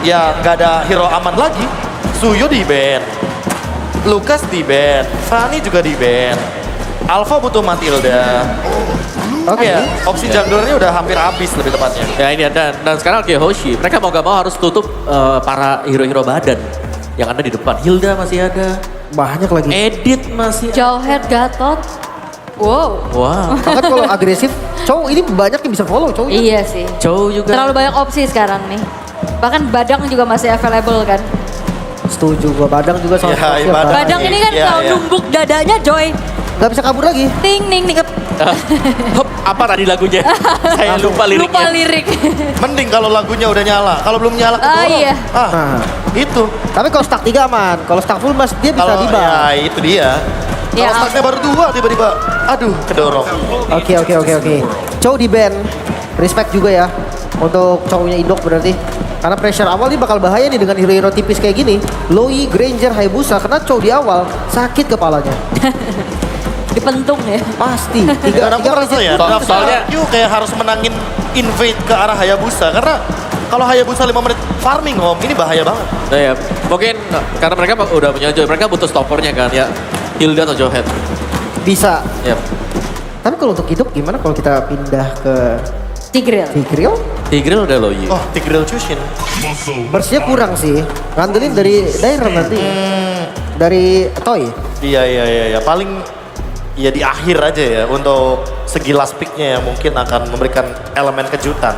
ya nggak ada hero aman lagi. Suyo di ban, Lucas di ban, Fanny juga di ban. Alpha butuh Matilda. Oke. Ya, opsi junglernya udah hampir habis lebih tepatnya. Ya ini dan sekarang kayak Hoshi, mereka mau gak mau harus tutup para hero-hero badan yang ada di depan. Hilda masih ada, Banyak lagi. Edit masih ada. Jauhead, Gatot. Wow. Wah, Bahkan kalau agresif, cowok ini banyak yang bisa follow cowok. Iya sih. Chow juga. Terlalu banyak opsi sekarang nih. Bahkan Badang juga masih available kan. Setuju gua, Badang juga sama Ya, Scorpion, Badang. Badang ini kan Iya, kalau iya. numbuk dadanya Joy. Gak bisa kabur lagi. Ting ning ning. Hop, apa tadi lagunya? Saya lupa liriknya. Lupa lirik. Mending kalau lagunya udah nyala. Kalau belum nyala Ah, kedorong. iya. Nah. Itu. Tapi kalau stack 3 aman, kalau stack full mas dia bisa Kalau diba. ya itu dia. Ya, Kalau stacknya baru 2 tiba-tiba, aduh kedorong. Oke. Cowok di ban. Respect juga ya untuk cowoknya Indok berarti. Karena pressure awal ini bakal bahaya nih dengan hero-hero tipis kayak gini. Loi, Granger, Hayabusa, karena cowok di awal sakit kepalanya. Dipentung ya. Pasti. Dan aku merasa ya, draft soalnya- Q kayak harus menangin invade ke arah Hayabusa. Karena kalau Hayabusa 5 menit farming om, ini bahaya banget. Nah, ya, mungkin karena mereka udah punya Joy, mereka butuh stoppernya kan ya. Hilda atau Jauhead. Bisa. Ya. Tapi kalau untuk hidup gimana kalau kita pindah ke Tigreal. Tigreal? Tigreal udah Loi. Oh, Tigreal Chushin. Bersnya kurang sih. Ngandelin dari daerah nanti. Dari Toy. Iya. Paling ya di akhir aja ya untuk segilas picknya yang mungkin akan memberikan elemen kejutan.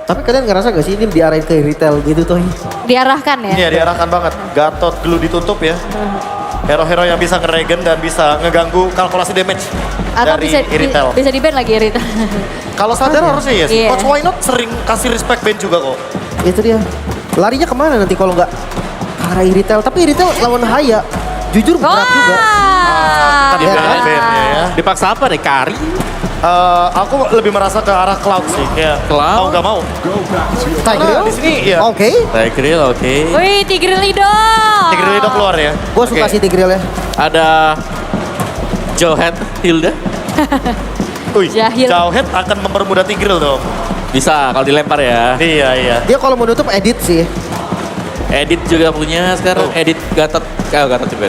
Tapi kalian ngerasa gak sih ini diarahin ke retail gitu Toy? Diarahkan ya. Iya diarahkan banget. Gatot glue ditutup ya. Hero-hero yang bisa ngeregen dan bisa ngeganggu kalkulasi damage Atau dari bisa Iritel. bisa di ban lagi Irita. Kalau sadar harusnya ya sih. Iya. Coach Why Not sering kasih respect ban juga kok. Itu dia. Larinya kemana nanti kalau nggak ke arah retail? Tapi retail lawan Haya. Jujur berat juga. Wah. Tadi Iya, ban kan? ban-nya ya. Dipaksa apa deh? Kari? Aku lebih merasa ke arah Cloud sih. Kayak Cloud? mau nggak mau. Tigreal? Di sini ya. Oke. Tigreal oke. Wih, Tigreal Lido. Tigreal itu keluar ya. Gue suka Oke. sih Tigreal ya. Ada Jauhead, Hilda. Wih, Jahil. Jauhead akan mempermudah Tigreal dong. Bisa kalau dilempar ya. Iya. Dia kalau menutup edit sih. Edit juga punya sekarang. Oh. Edit Gatot. Gatot juga.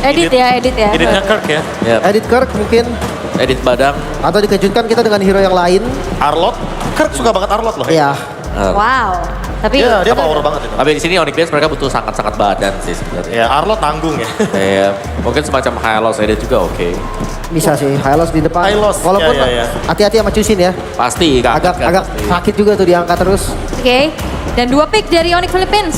Edit ya. Editnya Kirk ya. Ya. Edit Kirk mungkin. Edit Badang. Atau dikejutkan kita dengan hero yang lain. Arlot. Kirk suka banget Arlot loh. Iya. Wow. Tapi Dia power banget itu. Tapi di sini Onyx Base mereka butuh sangat-sangat badan sih sebenarnya. Ya Arlot nanggung ya. Ya, mungkin semacam Hylos Edit juga oke. Bisa sih. Hylos di depan. Hylos, Walaupun ya. hati-hati sama Cusin ya. Pasti Agak pasti. sakit juga tuh diangkat terus. Oke. Dan 2 pick dari Onyx Philippines.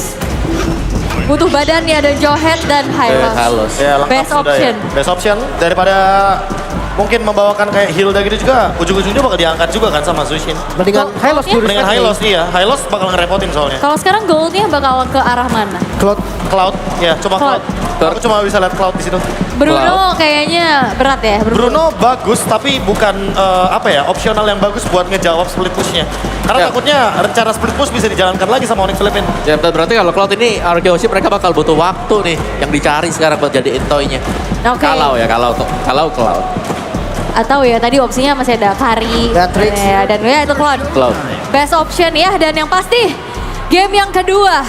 Butuh badan ya, ada Jauhead dan Hylos. Hylos. Ya lengkap Best sudah option. ya. Best option daripada mungkin membawakan kayak Hilda gitu juga. Ujung-ujungnya bakal diangkat juga kan sama Zushin. Mendingan Kok- Hylos koknya? dulu. Dengan Hylos iya. Hylos bakal ngerepotin soalnya. Kalau sekarang goldnya bakal ke arah mana? Cloud. Cloud ya cuma Cloud. Cloud. Aku cuma bisa lihat Cloud di situ. Bruno kayaknya berat ya. Bruno bagus tapi bukan opsional yang bagus buat ngejawab split pushnya. Karena Ya. takutnya rencana split push bisa dijalankan lagi sama Onyx Philippines. Ya berarti kalau Cloud ini Arkeoshi mereka bakal butuh waktu nih yang dicari sekarang buat jadi intoy-nya. Oke. Kalau Cloud. Atau ya tadi opsinya masih ada Kari. Beatrix. Ya, dan ya itu Cloud. Cloud. Best option ya, dan yang pasti game yang kedua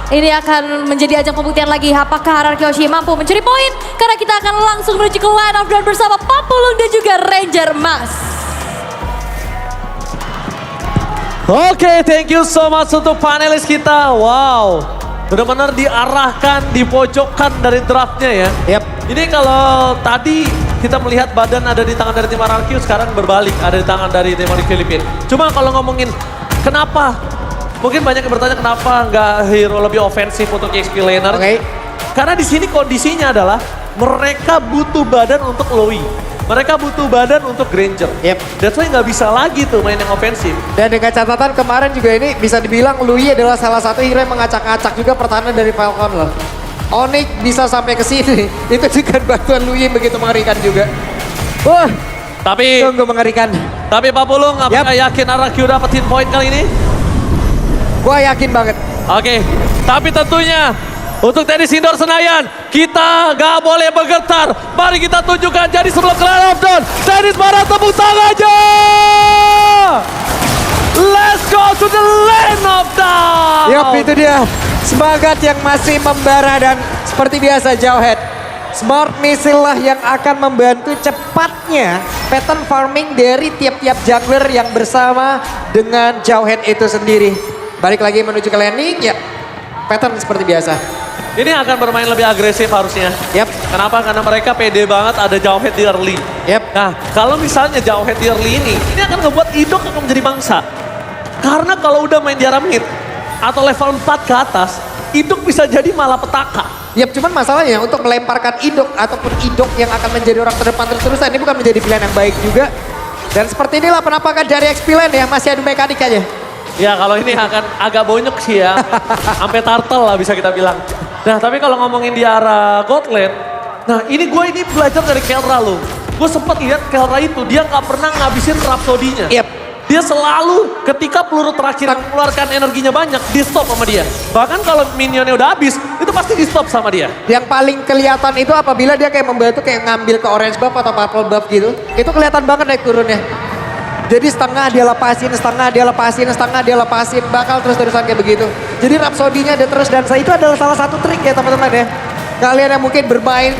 ini akan menjadi ajang pembuktian lagi apakah RRQ mampu mencuri poin, karena kita akan langsung menuju ke line of down bersama Papulung dan juga Ranger Mas. Oke, thank you so much untuk panelis kita. Wow, benar-benar diarahkan, dipojokkan dari draftnya ya. Yap. Ini kalau tadi kita melihat badan ada di tangan dari tim RRQ, sekarang berbalik ada di tangan dari tim Onyx Philippines. Cuma kalau ngomongin kenapa, mungkin banyak yang bertanya kenapa nggak hero lebih ofensif untuk XP laner. Oke. Karena di sini kondisinya adalah mereka butuh badan untuk Loi. Mereka butuh badan untuk Granger. Yep. That's why nggak bisa lagi tuh main yang ofensif. Dan dengan catatan kemarin juga ini bisa dibilang Lui adalah salah satu hero yang mengacak-acak juga pertahanan dari Falcon loh. Onyx bisa sampai ke sini, itu juga bantuan Lui begitu mengerikan juga. Wah, Tapi sungguh mengerikan. Papulung, apakah yakin RRQ dapetin poin kali ini? Gua yakin banget. Oke, tapi tentunya untuk tenis indoor Senayan, kita gak boleh bergetar. Mari kita tunjukkan, jadi sebelum clear of down, tenis para tepuk tangan aja. Let's go to the land of down. Yap, itu dia. Semangat yang masih membara dan seperti biasa Jawhead. Smart Missile lah yang akan membantu cepatnya pattern farming dari tiap-tiap jungler yang bersama dengan Jawhead itu sendiri. Balik lagi menuju ke landing, ya pattern seperti biasa. Ini akan bermain lebih agresif harusnya. Yap. Kenapa? Karena mereka pede banget ada Jawhead di early. Yap. Nah, kalau misalnya Jawhead di early ini akan ngebuat Idok akan menjadi bangsa. Karena kalau udah main di arah mid atau level 4 ke atas, Idok bisa jadi malah petaka. Yap, cuman masalahnya untuk melemparkan Idok ataupun Idok yang akan menjadi orang terdepan terus-terusan ini bukan menjadi pilihan yang baik juga. Dan seperti inilah penampakan dari XP Lane ya, masih adu mekanik aja. Ya kalau ini akan agak bonyok sih ya. Sampai turtle lah bisa kita bilang. Nah tapi kalau ngomongin di arah God Lane, nah ini gue belajar dari Kelra loh. Gue sempat lihat Kelra itu dia nggak pernah ngabisin Rhapsody-nya. Yap. Dia selalu ketika peluru terakhir mengeluarkan energinya banyak, di stop sama dia. Bahkan kalau minionnya udah habis, itu pasti di stop sama dia. Yang paling kelihatan itu apabila dia kayak membantu kayak ngambil ke orange buff atau purple buff gitu. Itu kelihatan banget naik turunnya. Jadi setengah dia lepasin, setengah dia lepasin, setengah dia lepasin. Bakal terus-terusan kayak begitu. Jadi Rhapsody-nya ada terus dan itu adalah salah satu trik ya teman-teman ya. Kalian yang mungkin bermain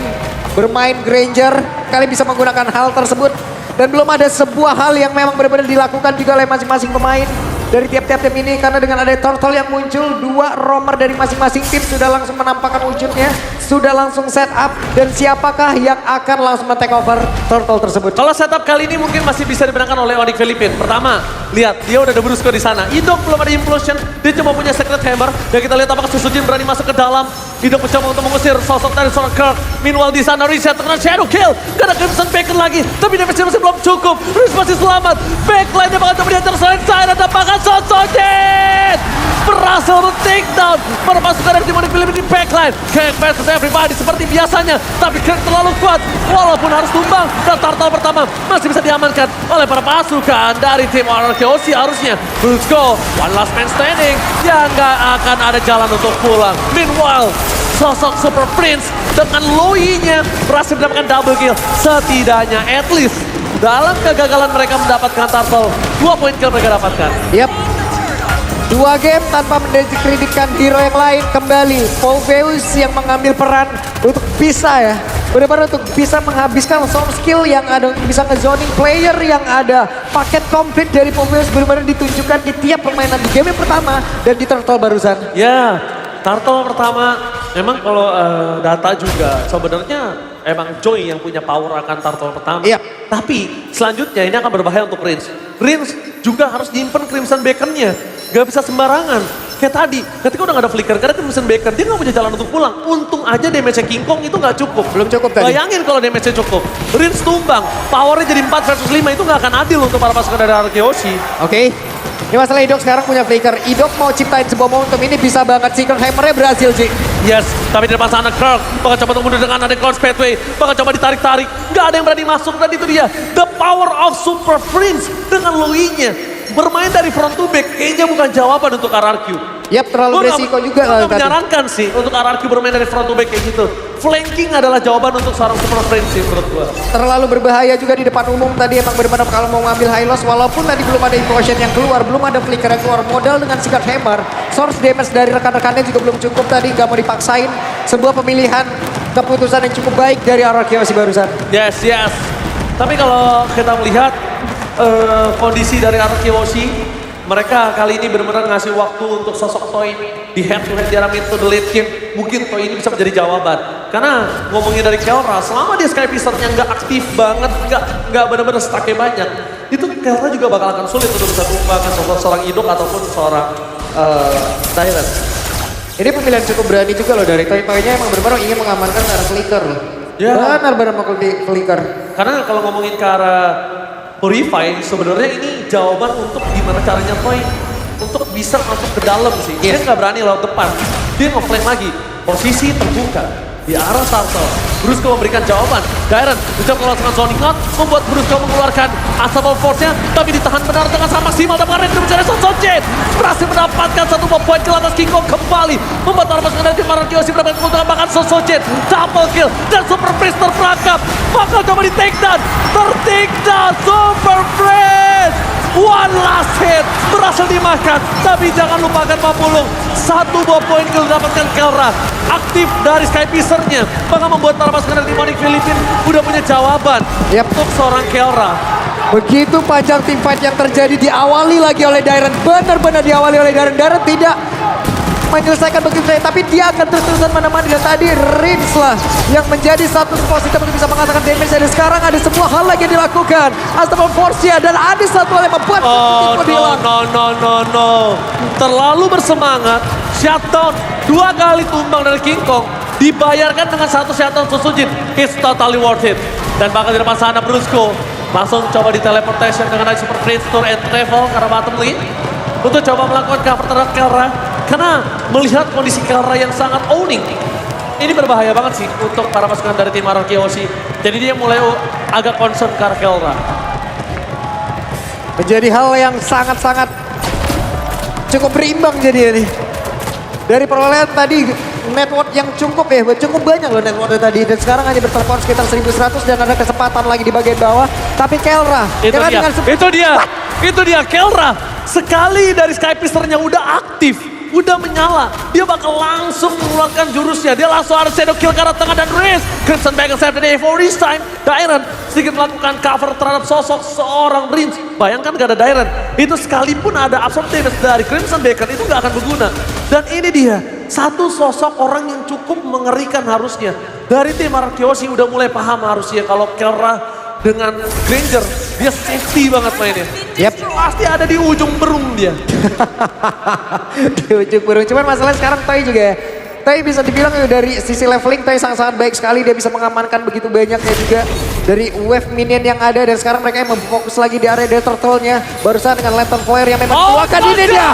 Granger, kalian bisa menggunakan hal tersebut. Dan belum ada sebuah hal yang memang benar-benar dilakukan juga oleh masing-masing pemain dari tiap-tiap tim ini. Karena dengan ada Turtle yang muncul, dua roamer dari masing-masing tim sudah langsung menampakkan wujudnya. Sudah langsung set up. Dan siapakah yang akan langsung men-take over Turtle tersebut? Kalau setup kali ini mungkin masih bisa dimenangkan oleh Onyx Philippines. Pertama, lihat dia udah ada Brusco di sana. Idok belum ada Implosion, dia cuma punya Secret Hammer. Dan kita lihat apakah Susujin berani masuk ke dalam. Idok mencoba untuk mengusir sosok dari seorang Kirk. Meanwhile di sana reset terkena Shadow Kill. Gak ada Crimson Bacon lagi, tapi damage-nya masih belum cukup. Riz masih selamat. Backline-nya bakal coba diantar selain saya. Ada bakal Susujin berhasil men-take down. Memasukkan dari Demonic Philippines di backline. Kirk versus everybody seperti biasanya. Tapi Kirk terlalu kuat, walaupun harus tumbang. Dan Turtle pertama masih bisa diamankan oleh para pasukan dari tim RRQC harusnya. Brusco, one last man standing. Yang gak akan ada jalan untuk pulang. Meanwhile, sosok Super Prince dengan Loi-nya berhasil mendapatkan double kill. Setidaknya at least dalam kegagalan mereka mendapatkan Turtle, 2 poin kill mereka dapatkan. Yap. 2 game tanpa mendiskreditkan hero yang lain kembali. Polveus yang mengambil peran untuk bisa ya. Benar-benar untuk bisa menghabiskan soft skill yang ada, untuk bisa nge-zoning player yang ada. Paket komplit dari Polveus benar-benar ditunjukkan di tiap permainan di game yang pertama dan di Turtle barusan. Ya, Turtle pertama, memang kalau data juga sebenarnya emang Joy yang punya power akan Turtle pertama. Iya. Tapi selanjutnya ini akan berbahaya untuk Rince. Rince juga harus nyimpen Crimson Bacon-nya. Gak bisa sembarangan. Kayak tadi, ketika udah gak ada flicker, karena Crimson Bacon, dia gak punya jalan untuk pulang. Untung aja damage-nya King Kong itu gak cukup. Belum cukup tadi. Bayangin kalau damage-nya cukup. Rince tumbang, powernya jadi 4 versus 5, itu gak akan adil untuk para pasukan dari RRQC. Oke. Ini masalah Idok sekarang punya flicker. Idok mau ciptain sebuah momentum ini bisa banget. Secret Hammer-nya berhasil sih. Yes, tapi di depan sana Kirk bakal coba untuk mundur dengan ada Cloud Pathway, bakal coba ditarik-tarik, nggak ada yang berani masuk dan itu dia the power of Super Prince dengan Loi-nya bermain dari front to back kayaknya bukan jawaban untuk RRQ. Yap, terlalu beresiko juga Gue kali gak tadi. menyarankan sih untuk RRQ bermain dari front to back kayak gitu. Flanking adalah jawaban untuk seorang Super Prince sih menurut gue. Terlalu berbahaya juga di depan umum tadi emang benar-benar kalau mau ngambil high loss walaupun tadi belum ada implosion yang keluar, belum ada flicker yang keluar, modal dengan Secret Hammer, source damage dari rekan-rekannya juga belum cukup tadi, nggak mau dipaksain. Sebuah pemilihan keputusan yang cukup baik dari RRQ barusan. Yes. Tapi kalau kita melihat kondisi dari RRQ, mereka kali ini benar-benar ngasih waktu untuk sosok Toy di head to head di arah mid to the late game. Mungkin Toy ini bisa menjadi jawaban. Karena ngomongin dari Kelra, selama dia Sky Pisternya nggak aktif banget, nggak benar-benar stucknya banyak, itu Kelra juga bakal akan sulit untuk bisa tumbangkan seorang Idok ataupun seorang Tyrant. Ini pemilihan cukup berani juga loh dari Toy. Toy-nya emang benar-benar ingin mengamankan ke arah flicker loh. Ya. Benar-benar mau flicker. Karena kalau ngomongin ke arah Purify, sebenarnya ini jawaban untuk gimana caranya Toy untuk bisa masuk ke dalam sih. Dia nggak berani lewat depan, dia nge-flank lagi. Posisi terbuka di arah Turtle. Brusco memberikan jawaban. Dairen mencoba melakukan Sonic Knot, membuat Brusco mengeluarkan Assault Force-nya, tapi ditahan benar dengan sangat maksimal. Dan Red mencari Sonsonjen berhasil mendapatkan satu poin kill atas King Kong kembali, membuat para pasukan dari tim RRQC mendapatkan keuntungan. Bahkan Sonsonjen double kill dan Super Prince terperangkap, bakal coba di take down, Super Prince One last hit berhasil dimakan. Tapi jangan lupakan Papulung. 1 buah poin kill dapatkan Kelra. Aktif dari Sky Piercer-nya. Bahkan membuat para pasukan dari Demonic Philippines udah punya jawaban Yap. untuk seorang Kelra. Begitu panjang teamfight yang terjadi diawali lagi oleh Dairen. Benar-benar diawali oleh Dairen. Dairen tidak menyelesaikan begitu saja, tapi dia akan terus-terusan menemani. Dan tadi Rins lah yang menjadi satu positif untuk bisa mengatakan damage. Dan sekarang ada semua hal lagi yang dilakukan. Astral Forcia dan ada satu hal yang membuat Oh tipe hilang. no. Terlalu bersemangat. Shutdown 2 kali tumbang dari King Kong. Dibayarkan dengan 1 shutdown Susujin. It's totally worth it. Dan bahkan di depan sana Brusco langsung coba di teleportation dengan Super Prince Tour and Travel karena bottom lane. Untuk coba melakukan cover terhadap Kelra. Karena melihat kondisi Kelra yang sangat owning. Ini berbahaya banget sih untuk para pasukan dari tim RRQ Hoshi. Jadi dia mulai agak concern ke arah Kelra. Menjadi hal yang sangat-sangat cukup berimbang jadi ini. Dari perolehan tadi network yang cukup banyak loh networknya tadi. Dan sekarang hanya bertelepon sekitar 1100 dan ada kesempatan lagi di bagian bawah. Tapi Kelra Itu dia Kelra. Sekali dari Sky Piercer-nya udah aktif, udah menyala. Dia bakal langsung mengeluarkan jurusnya. Dia langsung ada shadow kill ke arah tengah dan Riz. Crimson Bagel save the day for this time. Dairen sedikit melakukan cover terhadap sosok seorang Riz. Bayangkan gak ada Dairen. Itu sekalipun ada absorb damage dari Crimson Bagel itu gak akan berguna. Dan ini dia, satu sosok orang yang cukup mengerikan harusnya. Dari tim RRQ Hoshi udah mulai paham harusnya kalau Kelra dengan Granger, dia safety banget mainnya. Yep. Pasti ada di ujung berung dia. Di ujung burung. Cuman masalahnya sekarang Toy juga ya. Toy bisa dibilang dari sisi leveling Toy sangat-sangat baik sekali. Dia bisa mengamankan begitu banyaknya juga dari wave minion yang ada. Dan sekarang mereka yang memfokus lagi di area Delta Troll-nya. Barusan dengan Lantern Flare yang memang keluarkan ini dia.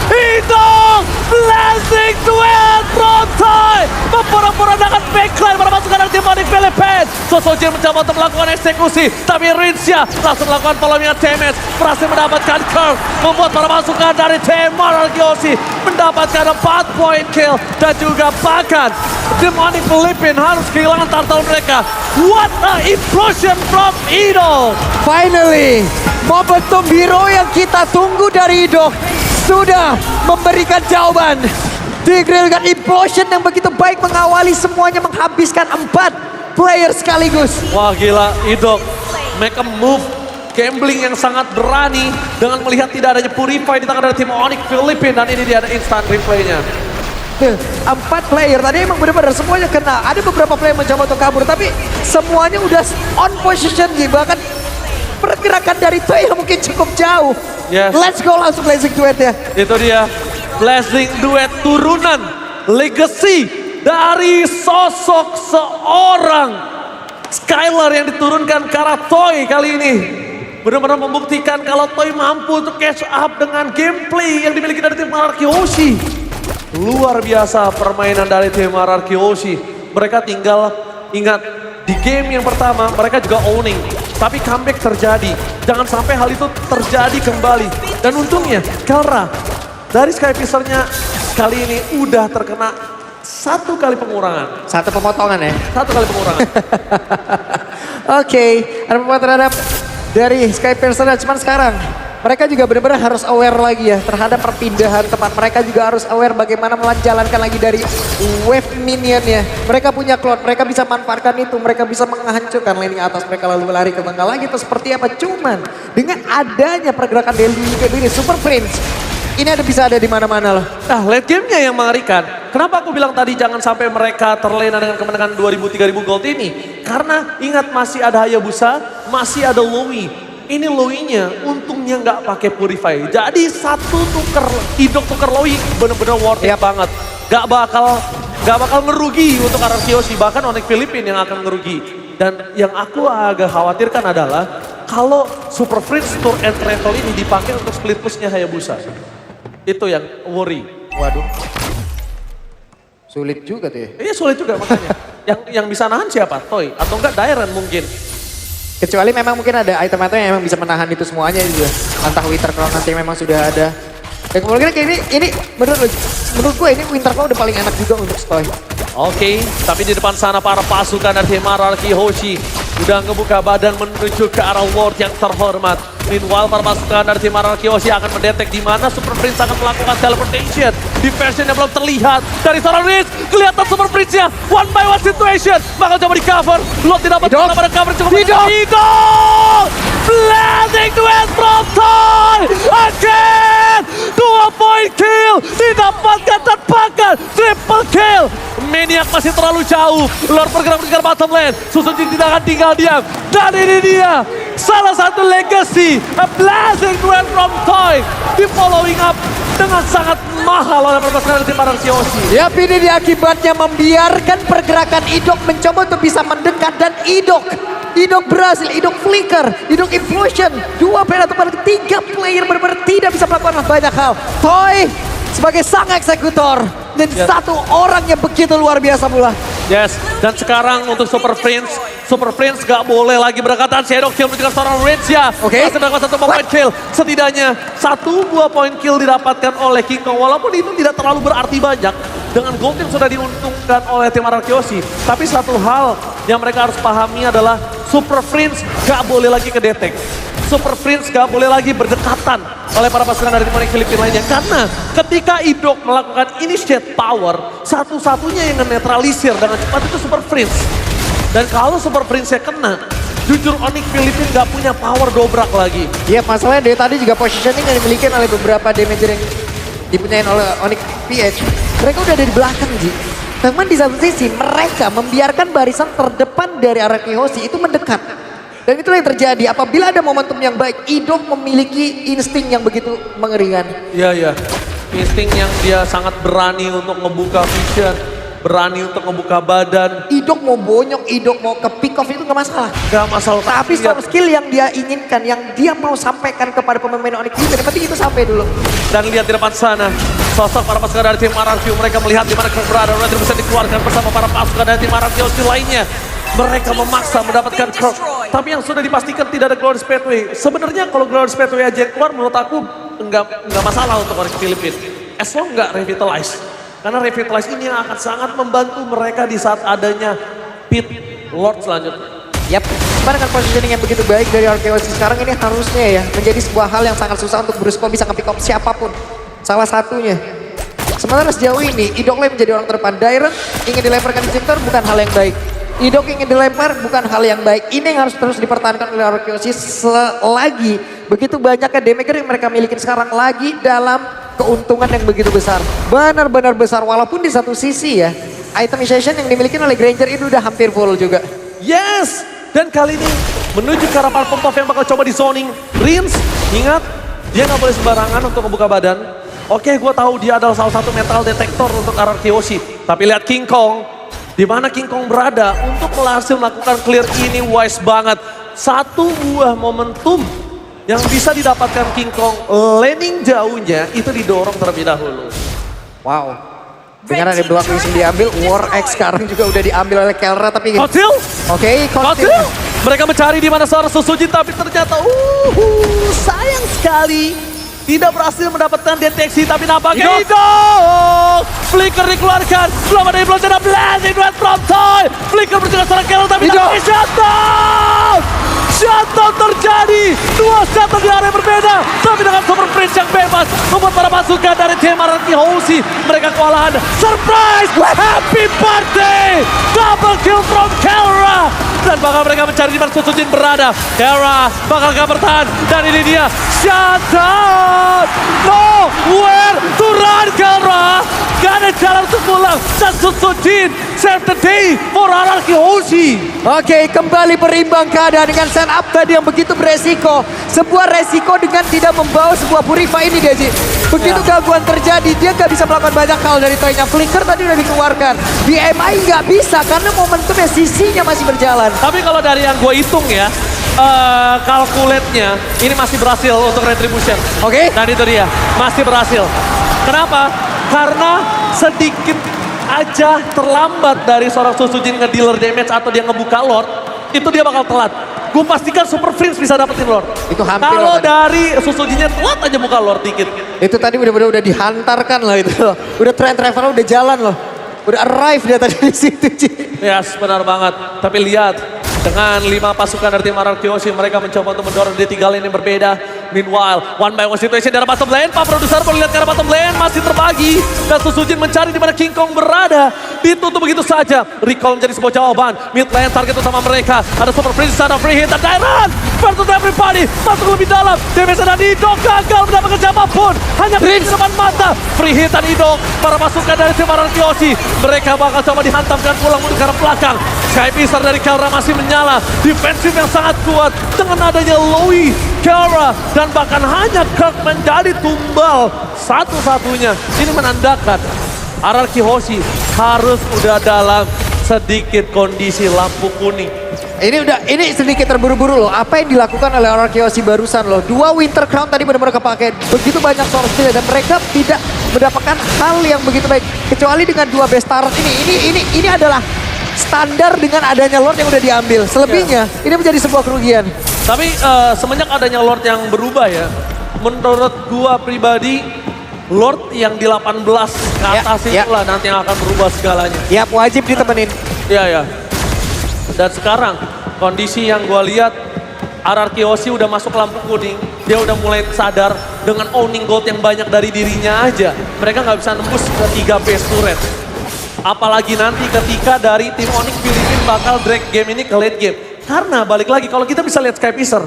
Hitung blessing duet from Toy. Memporak-porandakan backline para pasukan dari Demonic Philippines. Sosojin mencoba untuk melakukan eksekusi. Tapi Rinsya langsung melakukan following damage. Berhasil mendapatkan curve. Membuat para pasukan dari tim RRQ Hoshi mendapatkan 4 point kill. Dan juga bahkan Demonic Philippines harus kehilangan turtle mereka. What a implosion from Ido. Finally, momentum hero yang kita tunggu dari Idok sudah memberikan jawaban. Dengan implosion yang begitu baik mengawali semuanya, menghabiskan 4 player sekaligus. Wah gila, Idok make a move. Gambling yang sangat berani dengan melihat tidak adanya Purify di tangan dari tim Onyx Philippines. Dan ini dia ada instant replaynya. 4 player tadi emang benar-benar semuanya kena. Ada beberapa player mencoba untuk kabur, tapi semuanya udah on position gitu. Bahkan pergerakan dari Toy yang mungkin cukup jauh. Yes. Let's go langsung Blazing Duet ya. Itu dia Blazing Duet turunan legacy dari sosok seorang Skylar yang diturunkan ke arah Toy kali ini. Benar-benar membuktikan kalau Toy mampu untuk catch up dengan gameplay yang dimiliki dari tim RRQ Hoshi. Luar biasa permainan dari tim RRQ Hoshi. Mereka tinggal ingat di game yang pertama mereka juga owning. Tapi comeback terjadi. Jangan sampai hal itu terjadi kembali. Dan untungnya Kelra dari Sky Piercer-nya kali ini udah terkena 1 kali pengurangan. 1 pemotongan ya. 1 kali pengurangan. Oke, ada pemotongan terhadap dari Sky Piercer. Cuman sekarang mereka juga benar-benar harus aware lagi ya terhadap perpindahan tempat. Mereka juga harus aware bagaimana menjalankan lagi dari wave minionnya. Mereka punya cloud, mereka bisa manfaatkan itu. Mereka bisa menghancurkan laning atas mereka lalu lari ke tengah lagi atau seperti apa. Cuman dengan adanya pergerakan dari ini Super Prince, ini bisa ada di mana-mana loh. Nah, late game-nya yang mengerikan. Kenapa aku bilang tadi jangan sampai mereka terlena dengan kemenangan 2.000-3.000 gold ini? Karena ingat masih ada Hayabusa, masih ada Loui. Ini Loui-nya untungnya nggak pakai Purify. Jadi satu Idok tuker Loui bener-bener worth it banget. Gak bakal ngerugi untuk RRQ Hoshi. Bahkan Onyx Philippines yang akan ngerugi. Dan yang aku agak khawatirkan adalah kalau Super Prince Tour and Travel ini dipakai untuk split push-nya Hayabusa. Itu yang worry. Waduh. Sulit juga tuh ya. Iya sulit juga makanya. yang bisa nahan siapa? Toy atau enggak Dairen mungkin. Kecuali memang mungkin ada item-item yang memang bisa menahan itu semuanya juga. Entah Winter Crown nanti memang sudah ada. Dan kemudian ini menurut gue ini Winter Crown udah paling enak juga untuk Toy. Oke, tapi di depan sana para pasukan dari tim RRQ Hoshi udah ngebuka badan menuju ke arah Lord yang terhormat. Meanwhile, para pasukan dari tim RRQ Hoshi akan mendetek di mana Super Prince akan melakukan teleportation. Diversion yang belum terlihat dari seorang Riz. Kelihatan Super Prince-nya. One by one situation. Bakal coba di cover. Lord tidak dapat pada cover. Cukup Idol! Blazing duet from Toy! Again! 2 point kill. Didapatkan tanpakan. Triple kill. Maniac masih terlalu jauh. Lord bergerak ke bottom lane. Susujin tidak akan tinggal diam. Dan ini dia. Salah satu legacy, a blazing duet from Toy, di following up dengan sangat mahal oleh pasukan tim RRQ Hoshi. Ya, ini dia akibatnya membiarkan pergerakan Idok mencoba untuk bisa mendekat dan Idok berhasil, Idok flicker, Idok implosion. 2 player atau 3 player benar-benar tidak bisa melakukan banyak hal. Toy sebagai sang eksekutor dan satu orang yang begitu luar biasa pula. Yes, dan sekarang untuk Super Prince gak boleh lagi berdekatan. Shadow kill menunjukkan seorang Rage ya. Oke. Masih mendapatkan 1 point kill. Setidaknya 1-2 point kill didapatkan oleh King Kong. Walaupun itu tidak terlalu berarti banyak. Dengan gold yang sudah diuntungkan oleh tim RRQ Hoshi. Tapi satu hal yang mereka harus pahami adalah Super Prince gak boleh lagi kedetek. Super Prince gak boleh lagi berdekatan oleh para pasukan dari tim Filipina lainnya. Karena ketika Idok melakukan initiate power, satu-satunya yang menetralisir dengan cepat itu Super Prince. Dan kalau Super Prince-nya kena, jujur Onyx Filipina gak punya power dobrak lagi. Iya, masalahnya dari tadi juga positioning yang dimiliki oleh beberapa damager yang dipunyain oleh Onyx PH. Mereka udah ada di belakang, Ji. Teman di satu sisi, mereka membiarkan barisan terdepan dari RRQ Hoshi itu mendekat. Dan itulah yang terjadi. Apabila ada momentum yang baik, Idok memiliki insting yang begitu mengerikan. Iya. Insting yang dia sangat berani untuk ngebuka vision. Berani untuk ngebuka badan. Idok mau bonyok, Idok mau ke pick off itu gak masalah. Gak masalah. Tapi soal skill yang dia inginkan, yang dia mau sampaikan kepada pemain Onyx itu, yang penting itu sampai dulu. Dan lihat di depan sana, sosok para pasukan dari tim RRQ. Mereka melihat di mana Kirk berada. Nanti bisa dikeluarkan bersama para pasukan dari tim RRQ lainnya. Mereka memaksa mendapatkan Kirk. Tapi yang sudah dipastikan tidak ada Glorious Pathway. Sebenarnya kalau Glorious Pathway aja yang keluar, menurut aku enggak masalah untuk Onyx Filipina. As long enggak revitalize. Karena revitalize ini yang akan sangat membantu mereka di saat adanya pit Lord selanjutnya. Yap, karena kan positioning yang begitu baik dari RRQ sekarang ini harusnya ya menjadi sebuah hal yang sangat susah untuk Brusco bisa nge-pick up siapapun. Salah satunya. Sementara sejauh ini, Idok Lane menjadi orang terdepan. Dairon ingin dilemparkan di Victor bukan hal yang baik. Idok ingin dilempar bukan hal yang baik. Ini yang harus terus dipertahankan oleh RRQ selagi begitu banyaknya damager yang mereka miliki sekarang lagi dalam keuntungan yang begitu besar. Benar-benar besar walaupun di satu sisi ya, itemization yang dimiliki oleh Granger itu udah hampir full juga. Yes! Dan kali ini menuju ke arah para pembuff yang bakal coba di zoning. Rins, ingat dia nggak boleh sembarangan untuk membuka badan. Oke, gue tahu dia adalah salah satu metal detektor untuk RRQ Hoshi. Tapi lihat King Kong, di mana King Kong berada untuk berhasil melakukan clear ini wise banget. Satu buah momentum yang bisa didapatkan King Kong landing jauhnya itu didorong terlebih dahulu. Wow. Dengan ada dua mission diambil, War X sekarang juga udah diambil oleh Kelra tapi Kotil! Oke, Kotil! Mereka mencari di mana seorang Susujin tapi ternyata sayang sekali. Tidak berhasil mendapatkan deteksi tapi nampaknya Idok! Flicker dikeluarkan, belum ada implosion dan blazing duet from Toy. Flicker berjalan seorang Kelra tapi nampaknya shutdown! Shutdown terjadi, 2 shutdown di area berbeda. Tapi dengan Super Prince yang bebas, membuat para pasukan dari tim RRQ Hoshi mereka kewalahan. Surprise! Happy birthday! Double kill from Kelra! Dan bakal mereka mencari di mana Susujin berada. Kelra bakal gak bertahan. Dan ini dia, shutdown! Nowhere to run Kelra! Gak ada jalan untuk pulang. Dan Susujin save the day for RRQ Hoshi. Oke, kembali berimbang keadaan dengan setup tadi yang begitu beresiko. Sebuah resiko dengan tidak membawa sebuah Purify ini Gaji. Begitu gangguan terjadi, dia gak bisa melakukan banyak hal dari toynya. Flicker tadi udah dikeluarkan. BMI gak bisa karena momentumnya sisinya masih berjalan. Tapi kalau dari yang gue hitung ya, kalkulatnya ini masih berhasil untuk retribution. Oke. Dan itu dia, masih berhasil. Kenapa? Karena sedikit aja terlambat dari seorang Susujin nge-dealer damage atau dia ngebuka Lord, itu dia bakal telat. Gue pastikan Super Prince bisa dapetin Lord. Itu hampir kalau loh tadi. dari Susujinnya telat aja buka Lord dikit. Itu tadi udah dihantarkan lah itu loh. Udah travel udah jalan loh. Udah arrive dia tadi di situ, Ci. Yes, benar banget. Tapi lihat, Dengan 5 pasukan dari tim RRQ Hoshi, mereka mencoba untuk mendorong di 3 lane yang berbeda. Meanwhile, one by one situation dari bottom lane. Pak produser boleh lihat ke arah bottom lane, masih terbagi. Dan Susujin mencari di mana King Kong berada. Ditutup begitu saja. Recall menjadi sebuah jawaban. Mid lane target utama mereka. Ada Super Prince, ada free hit, dan Dairon versus everybody. Masuk lebih dalam. Damage dan Idok gagal mendapatkan siapapun. Hanya Prince depan mata. Free hit dan Idok. Para pasukan dari tim RRQ Hoshi. Mereka bakal coba dihantam dan pulang mundur ke arah belakang. Sky Pisar dari Kelra masih menyala. Defensif yang sangat kuat. Dengan adanya Lowy, Kelra, dan bahkan hanya Kirk menjadi tumbal satu-satunya. Ini menandakan RRQ Hoshi harus udah dalam sedikit kondisi lampu kuning. Ini sedikit terburu-buru loh. Apa yang dilakukan oleh RRQ Hoshi barusan loh. 2 Winter Crown tadi benar-benar kepake. Begitu banyak source steal dan mereka tidak mendapatkan hal yang begitu baik. Kecuali dengan 2 best turret ini adalah standar dengan adanya Lord yang udah diambil. Selebihnya ini menjadi sebuah kerugian. Tapi semenjak adanya Lord yang berubah ya, menurut gua pribadi, Lord yang di 18 ke atas itulah nanti yang akan berubah segalanya. Yap, wajib ditemenin. Iya. Dan sekarang kondisi yang gua lihat, RRQ Hoshi udah masuk lampu kuning. Dia udah mulai sadar dengan owning gold yang banyak dari dirinya aja. Mereka nggak bisa nembus ke 3 base turret. Apalagi nanti ketika dari tim Onyx Filipina bakal drag game ini ke late game. Karena balik lagi, kalau kita bisa lihat Sky Pisar,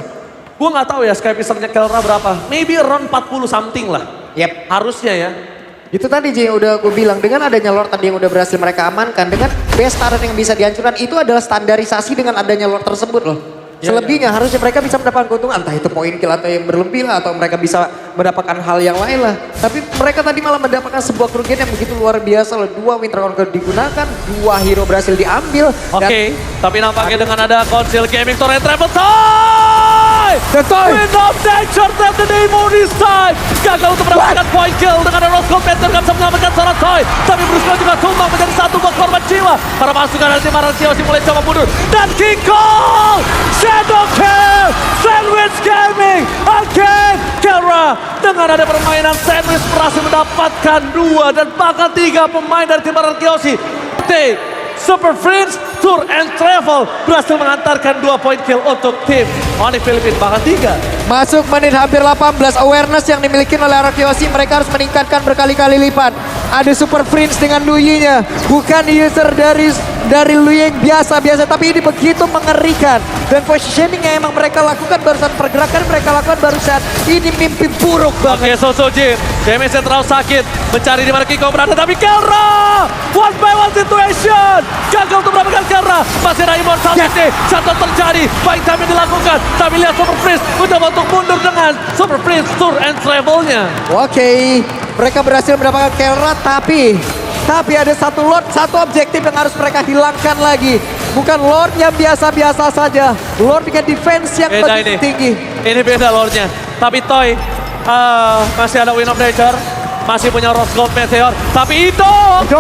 gue nggak tahu ya Sky Pisarnya Kelra berapa. Maybe around 40 something lah. Yep. Harusnya ya. Itu tadi J yang udah gue bilang, dengan adanya Lord tadi yang udah berhasil mereka amankan, dengan base turret yang bisa dihancurkan, itu adalah standarisasi dengan adanya Lord tersebut loh. Selebihnya harusnya mereka bisa mendapatkan keuntungan, entah itu poin kill atau yang berlebih lah, atau mereka bisa mendapatkan hal yang lain lah. Tapi mereka tadi malah mendapatkan sebuah kerugian yang begitu luar biasa loh. 2 Winter Crown digunakan, 2 hero berhasil diambil. Oke, tapi nampaknya dengan ada Council Gaming Torrent Travel Toy! Wind of Nature, that's the name on this time! Gagal untuk mendapatkan point kill dengan ada Rose Gold Panther gak bisa menyelamatkan seorang Toy. Tapi Bruce juga tumbang menjadi satu buah korban jiwa. Para pasukan dari tim RRQ Hoshi mulai coba mundur. Dan King Kong! Shadow Kill! Sandwich Gaming! Again! Kelra dengan ada permainan Sandwich berhasil mendapatkan 2 dan bahkan 3 pemain dari tim RRQ Hoshi. Super Friends, Tour and Travel berhasil mengantarkan 2 poin kill untuk tim Onyx Filipina, bahkan 3. Masuk menit hampir 18, awareness yang dimiliki oleh RRQ Hoshi mereka harus meningkatkan berkali-kali lipat. Ada Super Prince dengan Luyi-nya, bukan user dari Luyi yang biasa-biasa, tapi ini begitu mengerikan. Dan positioning yang emang mereka lakukan barusan, pergerakan mereka lakukan barusan, ini mimpi buruk banget. Oke, Susujin, damage-nya terlalu sakit, mencari di mana King Kong berada, tapi Kelra! One by one situation! Gagal untuk mendapatkan Kelra, masih ada Immortality, satu terjadi, baik time yang dilakukan, tapi lihat Super Prince mencoba untuk mundur dengan Super Prince Tour and Travel-nya. Oke, mereka berhasil mendapatkan Kelra, tapi ada satu Lord, satu objektif yang harus mereka hilangkan lagi. Bukan Lord yang biasa-biasa saja, Lord dengan defense yang begitu tinggi. Ini beda Lordnya, tapi Toy masih ada Wind of Nature, masih punya Rose Gold Meteor, tapi itu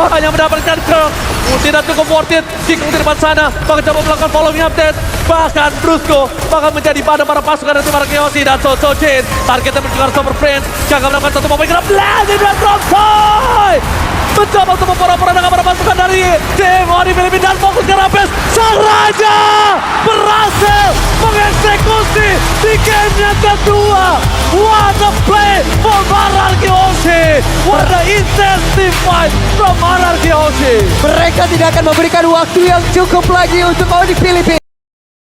hanya mendapatkan Kirk. Tidak cukup worth it, Kikung di depan sana, bahkan coba melakukan following update. Bahkan Brusco bakal menjadi pada para pasukan dari tim RRQ Hoshi dan Susujin. Targetnya menjual Super Prince, gagal melakukan satu momen gerak blazing dan drop Toy! Mencoba untuk mempura-pura dengan para pasukan dari tim Onyx Filipina dan fokus ke Rapes. Sang Raja berhasil mengeksekusi di gamenya kedua. What a play for RRQ Hoshi. What a intensive fight from RRQ Hoshi. Mereka tidak akan memberikan waktu yang cukup lagi untuk Onyx Filipina.